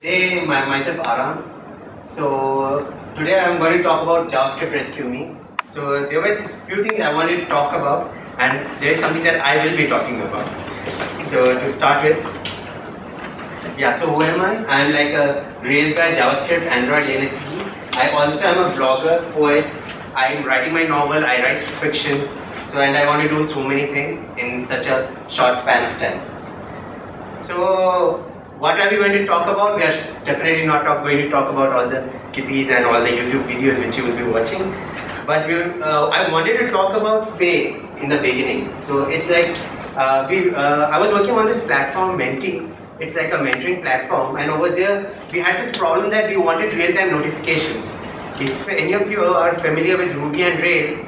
Hey, myself Aram. So today I'm going to talk about JavaScript Rescue Me. So there were just few things I wanted to talk about, and there is something that I will be talking about. So to start with, yeah. So who am I? I'm like a raised by JavaScript, Android, Linux. I also am a blogger, poet. I'm writing my novel. I write fiction. So and I want to do so many things in such a short span of time. So what are we going to talk about? We are definitely not going to talk about all the kitties and all the YouTube videos which you will be watching. But I wanted to talk about Faye in the beginning. So it's like I was working on this platform Menti. It's like a mentoring platform, and over there we had this problem that we wanted real-time notifications. If any of you are familiar with Ruby and Rails,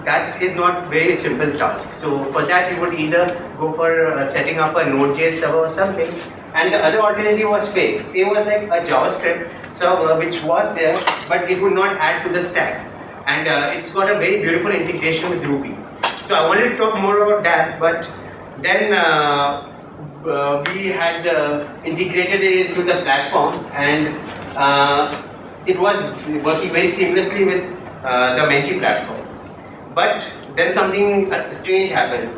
that is not very simple task. So for that you would either go for setting up a Node.js server or something, and the other alternative was Faye. Faye was like a JavaScript server which was there, but it would not add to the stack, and it's got a very beautiful integration with Ruby. So I wanted to talk more about that, but then we had integrated it into the platform, and it was working very seamlessly with the Menti platform. But then something strange happened.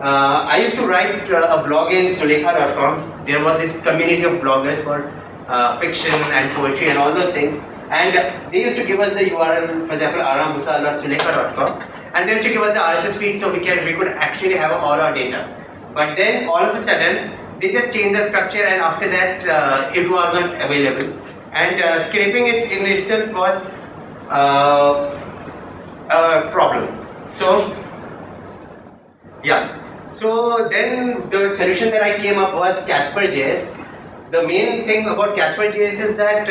I used to write a blog in Sulekha.com. There was this community of bloggers for fiction and poetry and all those things. And they used to give us the URL, for example, arambusal.sulekha.com. And they used to give us the RSS feed so we could actually have all our data. But then all of a sudden, they just changed the structure, and after that, it was not available. And scraping it in itself was a problem. So, yeah. So then the solution that I came up was Casper.js. The main thing about Casper.js is that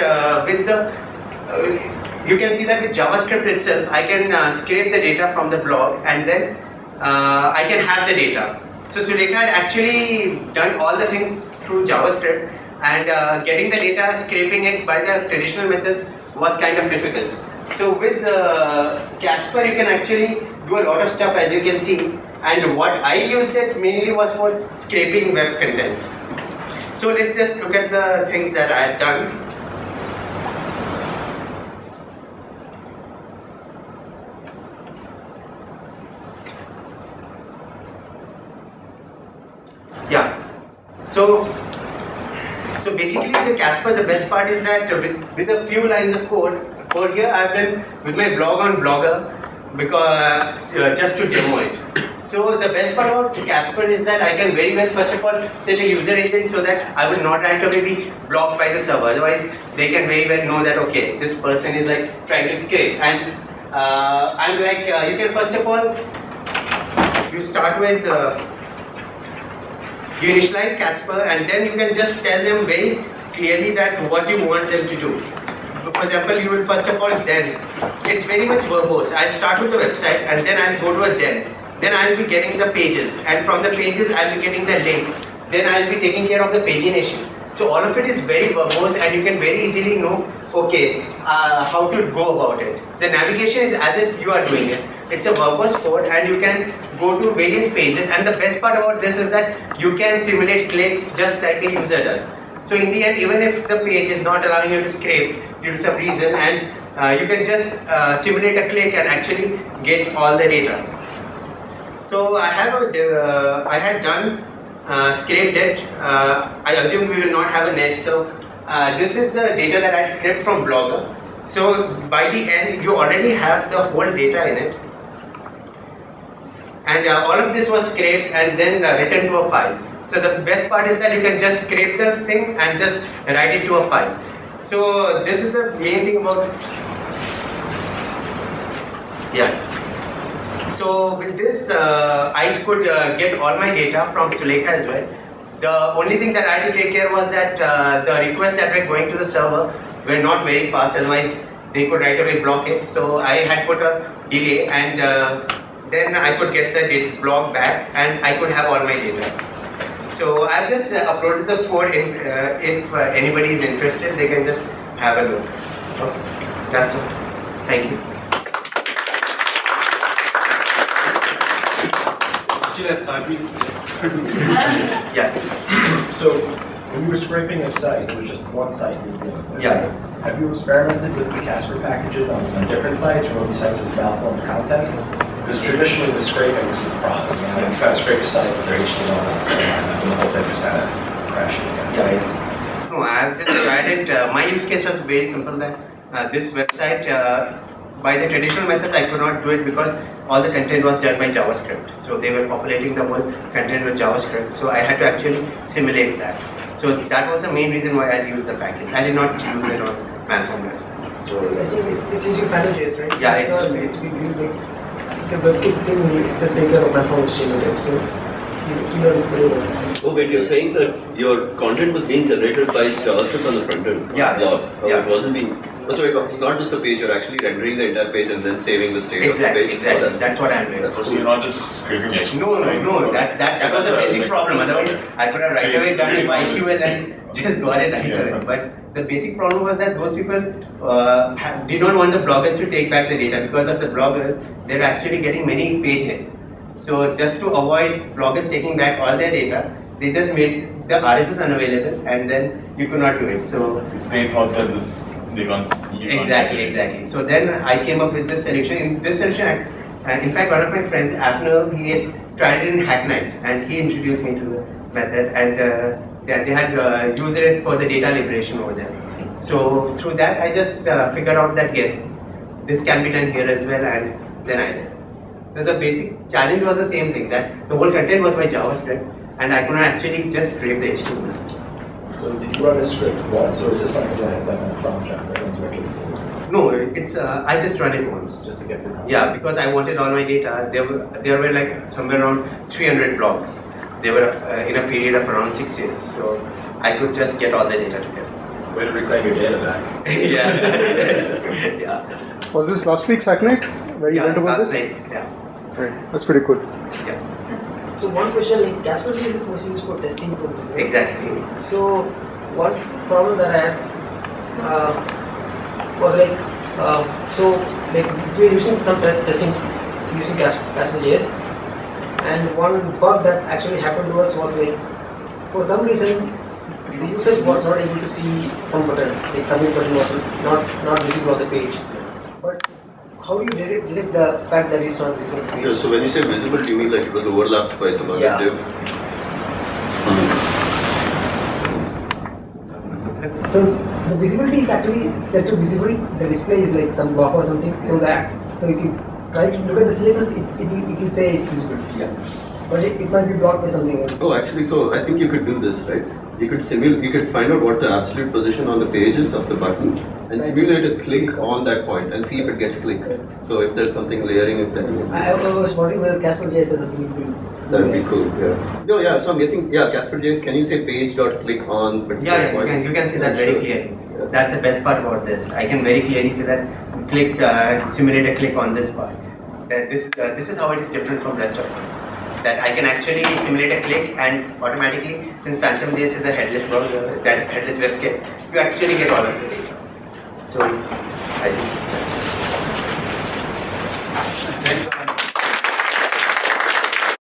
you can see that with JavaScript itself, I can scrape the data from the blog, and then I can have the data. So Sulekha had actually done all the things through JavaScript, and getting the data, scraping it by the traditional methods was kind of difficult. So with Casper, you can actually do a lot of stuff, as you can see. And what I used it mainly was for scraping web contents. So let's just look at the things that I had done. Yeah. So basically, the Casper, the best part is that with a few lines of code. For here, I've done with my blog on Blogger because just to demo it. So the best part about Casper is that I can very well, first of all, set a user agent so that I will not right away be blocked by the server. Otherwise, they can very well know that okay, this person is like trying to scrape. And I'm like, you can first of all, you start with, you initialize Casper, and then you can just tell them very clearly that what you want them to do. For example, you will first of all then, it's very much verbose. I'll start with the website, and then I'll go to a then. Then I'll be getting the pages, and from the pages I'll be getting the links. Then I'll be taking care of the pagination. So all of it is very verbose, and you can very easily know, okay, how to go about it. The navigation is as if you are doing it. It's a verbose code, and you can go to various pages. And the best part about this is that you can simulate clicks just like a user does. So in the end, even if the page is not allowing you to scrape due to some reason, and you can just simulate a click and actually get all the data. So I had done scraped it. I assume we will not have a net. So this is the data that I scraped from Blogger. So by the end, you already have the whole data in it, and all of this was scraped and then written to a file. So the best part is that you can just scrape the thing and just write it to a file. So this is the main thing about, yeah. So with this, I could get all my data from Sulekha as well. The only thing that I had to take care was that the requests that were going to the server were not very fast, otherwise they could right away block it. So I had put a delay, and then I could get the blog back, and I could have all my data. So I've just uploaded the code. If anybody is interested, they can just have a look. Okay, that's it. Thank you. Still have 5 minutes. Yeah. So When you were scraping a site, it was just one site you were dealing with. Yeah. Have you experimented with the Casper packages on different sites or only sites with malformed content? Because traditionally with scraping, this is the problem. You know, you try to scrape a site with their HTML and stuff like that, and the whole thing just kind of crashes. Yeah. No, I've just tried it. My use case was very simple that this website, by the traditional methods, I could not do it because all the content was done by JavaScript. So they were populating the whole content with JavaScript. So I had to actually simulate that. So that was the main reason why I used the package. I did not use it on Malform websites. So I think it's using Phantom.js, right? Yeah, it's the WebKit thing. It's a taker of Malform HTML. So you know very well. Oh wait, you're saying that your content was being generated by JavaScript on the front end? Yeah. It wasn't being. Oh, so it's not just the page, you're actually rendering the entire page and then saving the state Exactly, of the page. exactly. That's what I'm doing. So you're not just scraping HTML? No. That was the basic problem. Otherwise, I could have right away done it YQL and just got it right away. But the basic problem was that those people did not want the bloggers to take back the data. Because of the bloggers, they're actually getting many page hits. So just to avoid bloggers taking back all their data, they just made the RSS unavailable and then you could not do it. So They thought that they can't. Exactly. So then I came up with this solution. In this solution, in fact, one of my friends, Afner, he had tried it in Hacknight, and he introduced me to the method, and they had used it for the data liberation over there. So through that, I just figured out that yes, this can be done here as well, and then I did. So the basic challenge was the same thing, that the whole content was by JavaScript, and I could not actually just scrape the HTML. So did you run a script once, or is this something that is like on a project that runs regularly? No, it's I just run it once. Just to get the Yeah, because I wanted all my data. There were like somewhere around 300 blogs. They were in a period of around 6 years, so I could just get all the data together. way to reclaim your data back. Yeah, yeah. Was this last week's Hack Night where you went over that's this? nice. Yeah, Right. That's pretty good. yeah, So one question, like Casper.js is mostly used for testing purposes. Right? exactly. So one problem that I had was like, so like if we're using some testing using Casper.js, and one bug that actually happened to us was like, for some reason, the user was not able to see some button, like submit button was not visible on the page. But how do you detect the fact that it's not visible on the page? So when you say visible, do you mean like it was overlapped by some other Yeah. div? So the visibility is actually set to visible. The display is like some block or something. So if you try to look at the CSS, it will say it's visible. Yeah. But it might be blocked by something else. Oh, actually, so I think you could do this, right? You could find out what the absolute position on the page is of the button and simulate a click on that point and see if it gets clicked. So if there's something layering, if that I was wondering whether Casper.js has something to do. that'd be cool. Yeah. No, yeah. So I'm guessing, yeah, Casper.js. Can you say page.click on? Yeah, you can see that very clearly. That's the best part about this. I can very clearly see that click, simulate a click on this part. This is how it is different from rest of it. That I can actually simulate a click and automatically, since Phantom.js is a headless browser, that headless WebKit, you actually get all of the data. So I see. Thanks.